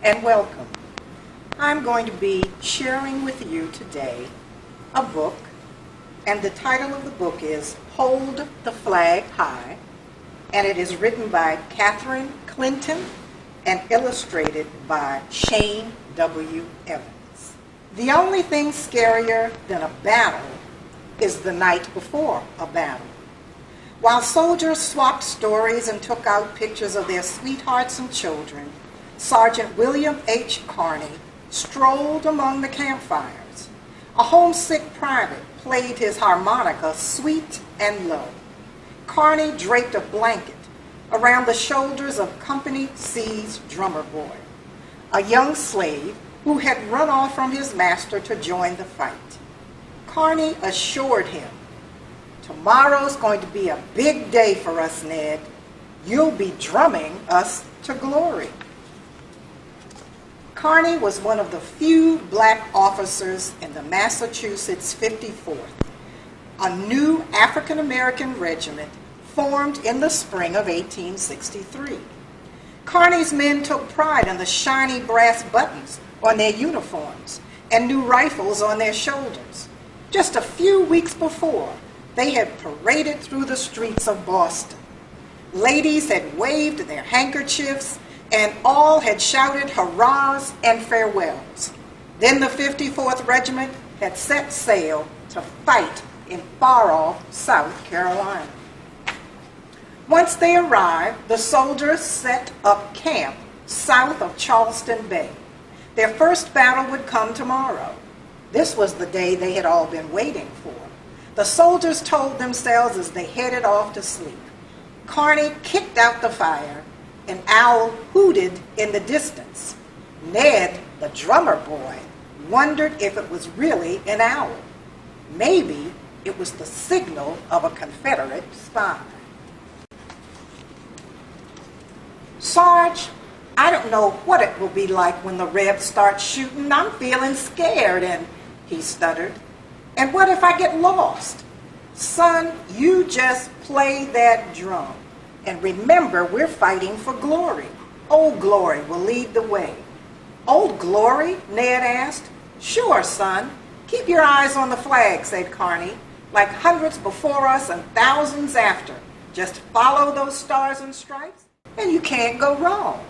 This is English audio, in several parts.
and welcome. I'm going to be sharing with you today a book, and the title of the book is Hold the Flag High, and it is written by Catherine Clinton and illustrated by Shane W. Evans. The only thing scarier than a battle is the night before a battle. While soldiers swapped stories and took out pictures of their sweethearts and children, Sergeant William H. Carney strolled among the campfires. A homesick private played his harmonica sweet and low. Carney draped a blanket around the shoulders of Company C's drummer boy, a young slave who had run off from his master to join the fight. Carney assured him, "Tomorrow's going to be a big day for us, Ned. You'll be drumming us to glory." Carney was one of the few black officers in the Massachusetts 54th, a new African-American regiment formed in the spring of 1863. Carney's men took pride in the shiny brass buttons on their uniforms and new rifles on their shoulders. Just a few weeks before, they had paraded through the streets of Boston. Ladies had waved their handkerchiefs, and all had shouted hurrahs and farewells. Then the 54th Regiment had set sail to fight in far-off South Carolina. Once they arrived, the soldiers set up camp south of Charleston Bay. Their first battle would come tomorrow. This was the day they had all been waiting for. The soldiers told themselves as they headed off to sleep. Carney kicked out the fire. An owl hooted in the distance. Ned, the drummer boy, wondered if it was really an owl. Maybe it was the signal of a Confederate spy. "Sarge, I don't know what it will be like when the Rebs start shooting. I'm feeling scared," and he stuttered. "And what if I get lost?" "Son, you just play that drum. And remember, we're fighting for glory. Old Glory will lead the way." "Old Glory?" Ned asked. "Sure, son. Keep your eyes on the flag," said Carney. "Like hundreds before us and thousands after. Just follow those stars and stripes, and you can't go wrong."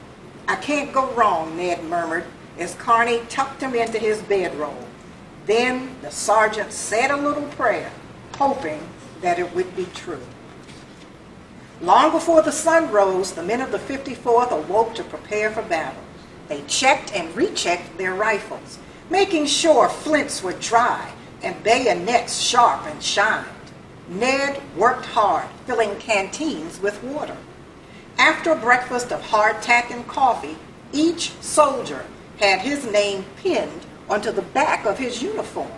"I can't go wrong," Ned murmured as Carney tucked him into his bedroll. Then the sergeant said a little prayer, hoping that it would be true. Long before the sun rose, the men of the 54th awoke to prepare for battle. They checked and rechecked their rifles, making sure flints were dry and bayonets sharp and shined. Ned worked hard, filling canteens with water. After a breakfast of hardtack and coffee, each soldier had his name pinned onto the back of his uniform.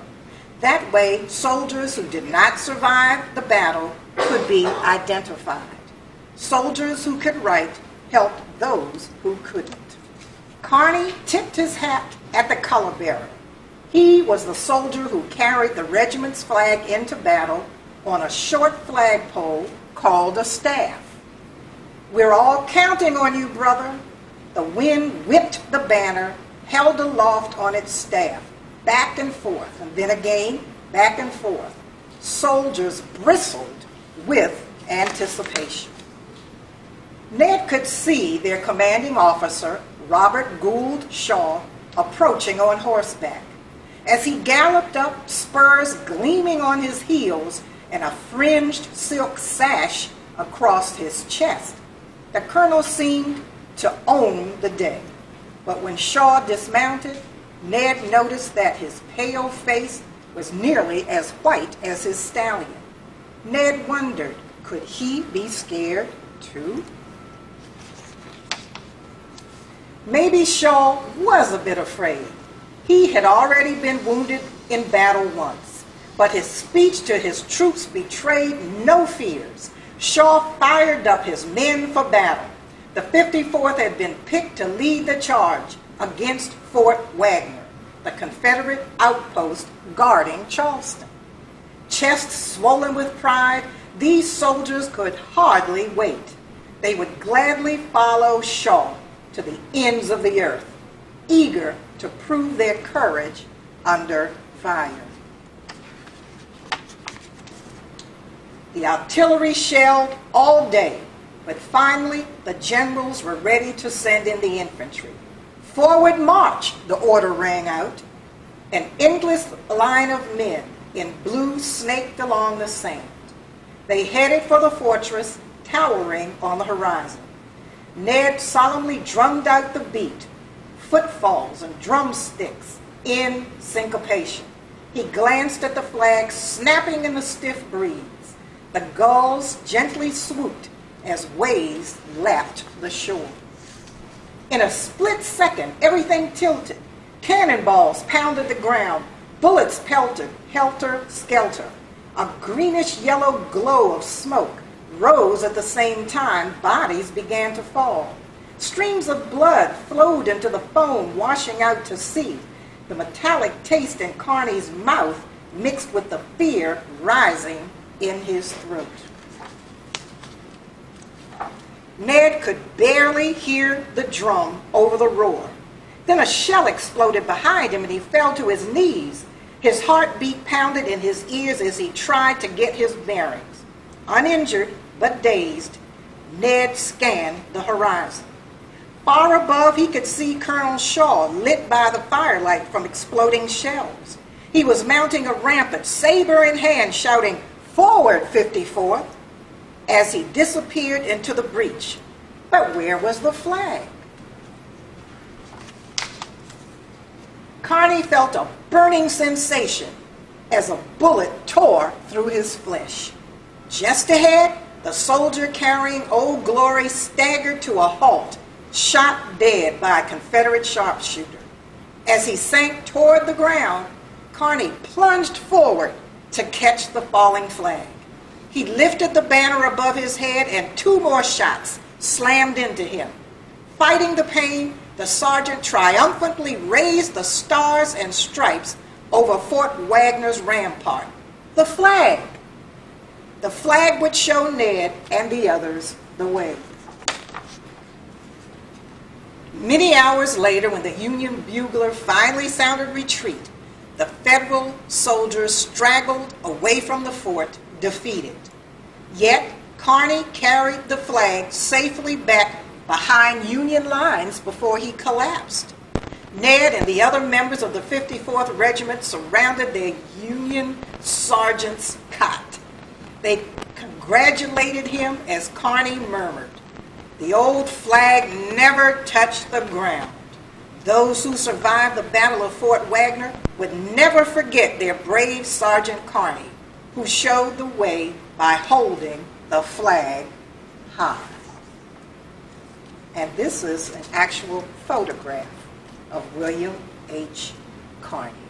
That way, soldiers who did not survive the battle could be identified. Soldiers who could write helped those who couldn't. Carney tipped his hat at the color bearer. He was the soldier who carried the regiment's flag into battle on a short flagpole called a staff. "We're all counting on you, brother." The wind whipped the banner, held aloft on its staff, back and forth, and then again, back and forth. Soldiers bristled with anticipation. Ned could see their commanding officer, Robert Gould Shaw, approaching on horseback. As he galloped up, spurs gleaming on his heels and a fringed silk sash across his chest, the colonel seemed to own the day. But when Shaw dismounted, Ned noticed that his pale face was nearly as white as his stallion. Ned wondered, could he be scared too? Maybe Shaw was a bit afraid. He had already been wounded in battle once, but his speech to his troops betrayed no fears. Shaw fired up his men for battle. The 54th had been picked to lead the charge against Fort Wagner, the Confederate outpost guarding Charleston. Chests swollen with pride, these soldiers could hardly wait. They would gladly follow Shaw to the ends of the earth. eager to prove their courage under fire. The artillery shelled all day, but finally the generals were ready to send in the infantry. "Forward march," the order rang out. An endless line of men in blue snaked along the sand. They headed for the fortress towering on the horizon. Ned solemnly drummed out the beat, footfalls and drumsticks in syncopation. He glanced at the flag snapping in the stiff breeze. The gulls gently swooped as waves lapped the shore. In a split second, everything tilted. Cannonballs pounded the ground. Bullets pelted, helter-skelter. A greenish-yellow glow of smoke rose at the same time. Bodies began to fall. Streams of blood flowed into the foam, washing out to sea. The metallic taste in Carney's mouth mixed with the fear rising in his throat. Ned could barely hear the drum over the roar. Then a shell exploded behind him and he fell to his knees. His heartbeat pounded in his ears as he tried to get his bearings. Uninjured but dazed, Ned scanned the horizon. Far above he could see Colonel Shaw lit by the firelight from exploding shells. He was mounting a rampart, saber in hand, shouting, "Forward, 54th!" as he disappeared into the breach. But where was the flag? Carney felt a burning sensation as a bullet tore through his flesh. Just ahead, the soldier carrying Old Glory staggered to a halt, shot dead by a Confederate sharpshooter. As he sank toward the ground, Carney plunged forward to catch the falling flag. He lifted the banner above his head and 2 more shots slammed into him. Fighting the pain, the sergeant triumphantly raised the stars and stripes over Fort Wagner's rampart. The flag! The flag would show Ned and the others the way. Many hours later, when the Union bugler finally sounded retreat, the Federal soldiers straggled away from the fort, defeated. Yet, Carney carried the flag safely back behind Union lines before he collapsed. Ned and the other members of the 54th Regiment surrounded their Union sergeant's cot. They congratulated him as Carney murmured, "The old flag never touched the ground." Those who survived the Battle of Fort Wagner would never forget their brave Sergeant Carney, who showed the way by holding the flag high. And this is an actual photograph of William H. Carney.